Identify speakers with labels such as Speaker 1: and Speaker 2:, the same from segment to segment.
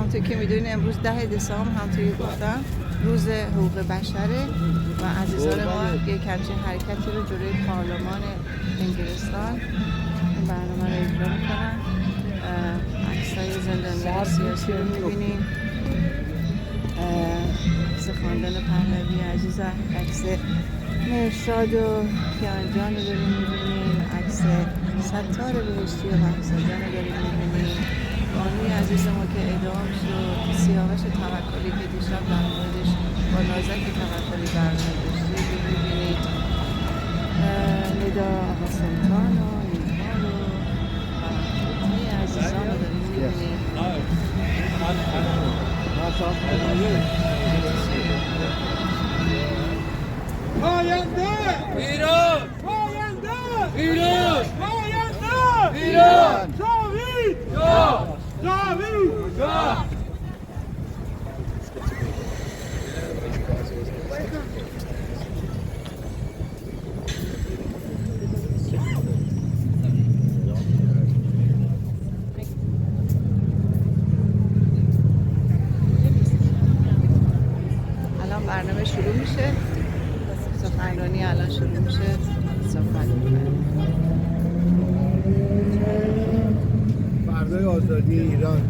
Speaker 1: همونطور که میدونین امروز 10 دسامبر همونطور که گفتم روز حقوق بشره و عزیزان ما یک همچین حرکتی رو جلوی پارلمان انگلستان این برنامه رو اجرا میکنن. عکسای زندانیان سیاسی رو میبینیم، عکس خاندان پهلوی عزیز، عکس مرشاد و کیانجان رو داریم میبینیم، عکس ستار بهشتی و محسجان رو داریم میبینیم، بانوی عزیز ما که اعدام شد، سیاوش توکلی که دیشب در موردش با نازک توکلی برنامه داشتی رو میبینید، ندا آقا سلطان و نیمان و همه عزیزان رو داریم میبینیم.
Speaker 2: پاینده
Speaker 3: ایران!
Speaker 2: پاینده
Speaker 3: ایران!
Speaker 2: پاینده
Speaker 3: ایران!
Speaker 2: جاوید
Speaker 3: جا!
Speaker 2: جاوید
Speaker 3: جا!
Speaker 1: الان برنامه شروع میشه، سخنرانی الان شروع میشه، صحبت میکنیم.
Speaker 4: فردای آزادی ایران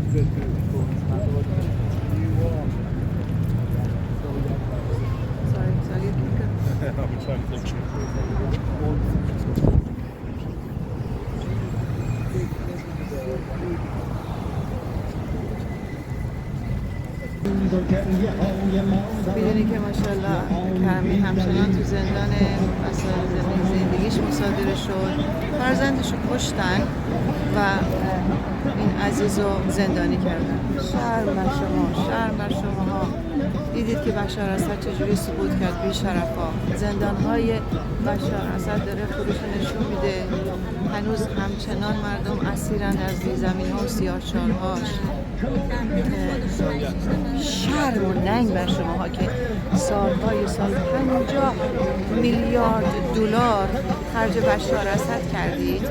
Speaker 1: میدونی که ماشاءالله کرمی همچنان تو زندان مسائل زندگیش مصادره شد، فرزندش رو کشتن و این عزیز رو زندانی کردن. شرم بر شما، شرم بر شما ها. دیدید که بشار اسد چجوری سقوط کرد بی شرفا. زندانهای بشار اسد داره خودش نشون میده، هنوز همچنان مردم اسیرن در زیرزمین ها و سیاهچالهاش. شرم و ننگ بر شما ها که سالهای سال 50 میلیارد دلار خرج بشار اسد کردید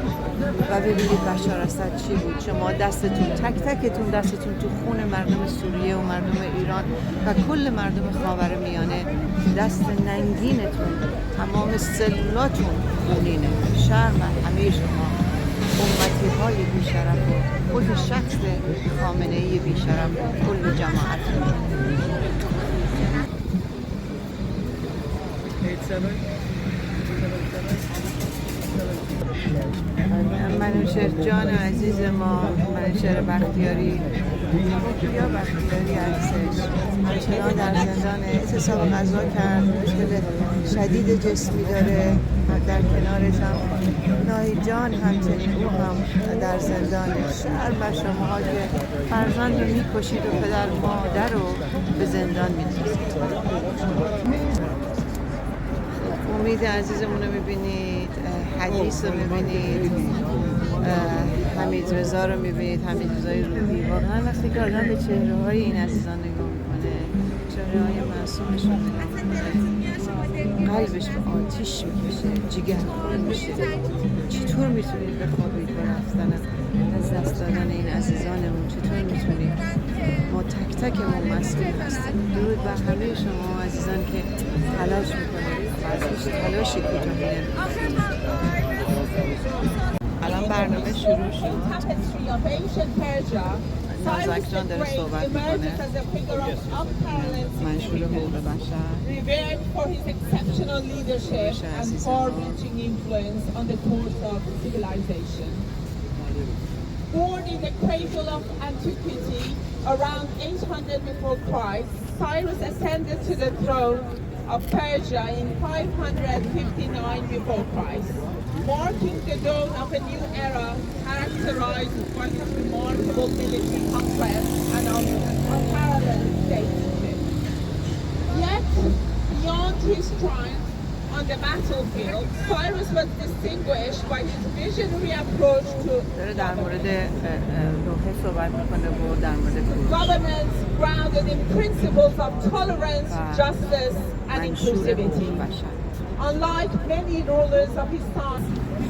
Speaker 1: و ببینید بشار اسد چی بود. شما دستتون تک تکتون دستتون تو خون مردم سوریه و مردم ایران و کل مردم خاورمیانه، دست ننگینتون، تمام سلولاتون خونینه. شرم بر همه شما امتی های بیشرف و خود شخص خامنه ای بیشرف و کل جماعت. منوچهر جان عزیز ما، منوچهر بختیاری یا بختیاری عزیزش همچنان در زندان اعتصاب غذا کرد، مشکل شدید جسمی داره. در کنارش هم ناهی جان همچنین، او هم در زندانه. شرم بر شما ها که فرزند رو میکشید و پدر مادر رو به زندان می‌فرستید. امید عزیزمون رو میبینید، حدیث رو میبینید، حمید رضا رو میبینید، حمید رضای روحی. واقعا وقتی که آدم به چهره های این عزیزان نگاه میکنه، چهره های معصومشون نگاه میکنه، قلبش به آتیش میکشه، جگرخون میشه. چطور میتونید بخوابید با رفتن از دست دادن این عزیزانمون؟ چطور میتونید؟ ما تک تکمون مسئول هستیم. درود بر همه شما عزیزان که تلاش میکنید و از هیچ تلاشی کوتاهی نمیکنید. الان برنامه شروع شد. نازک جان داره صحبت میکنه، منشور حقوق بشر.
Speaker 5: Born in the cradle of antiquity, around 800 before Christ, Cyrus ascended to the throne of Persia in 559 before Christ, marking the dawn of a new era characterized by remarkable military conquest and unparalleled statesmanship. Yet, beyond his triumph on the battlefield, Cyrus was distinguished by his visionary approach to governance grounded in principles of tolerance, justice, and inclusivity. Unlike many rulers of his time,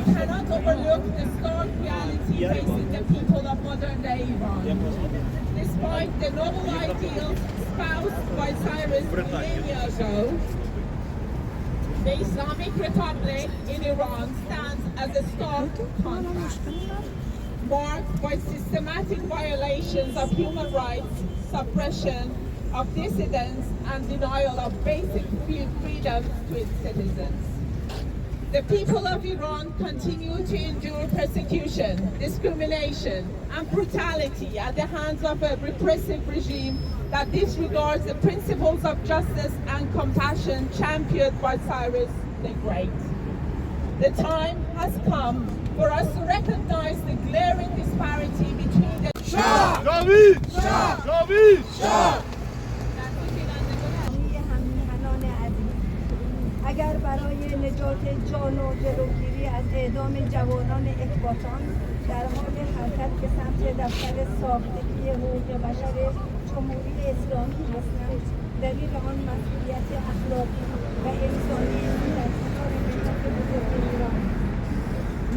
Speaker 5: cannot overlook the stark reality facing the people of modern-day Iran. Despite the noble ideals espoused by Cyrus millennia ago, the Islamic Republic in Iran stands as a stark contrast, marked by systematic violations of human rights, suppression of dissidents, and denial of basic freedoms to its citizens. The people of Iran continue to endure persecution, discrimination, and brutality at the hands of a repressive regime that disregards the principles of justice and compassion championed by Cyrus the Great. The time has come for us to recognize the glaring disparity between the
Speaker 2: جاوید جاوید
Speaker 6: همیهنان عزیز، اگر برای نجات جان و جلوگیری از اعدام جوانان اکباتان در حال حرکت به سمت دفتر ساختگی حقوق بشر جمهوری اسلامی هستند، دلیل آن مسئولیت اخلاقی و انسانی در کنار ملت بزرگ ایران.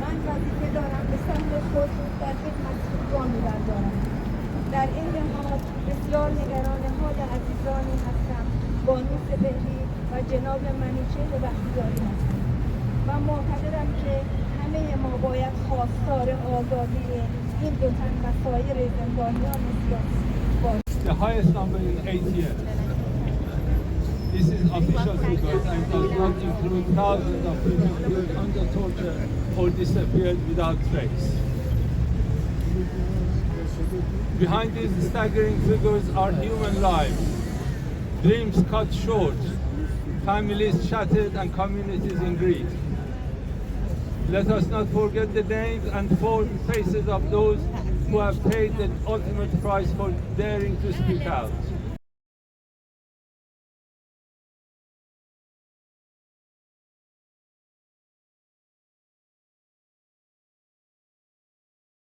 Speaker 6: من وظیفه دارم به سمت خود در خدمت جان بردارم. در این حال بسیار نگران حال عزیزانی هستم، بانو سپهری و جناب منوچهر بختیاری هستم و معتقدم که همه ما باید خواستار آزادی این دو تن و سایر زندانیان سیاسی باشیم.
Speaker 7: The highest number is 8 years. This is official figures and does not include thousands of people killed under torture or disappeared without trace. Behind these staggering figures are human lives, dreams cut short, families shattered and communities in grief. Let us not forget the names and faces of those who have paid the ultimate price for daring to speak out.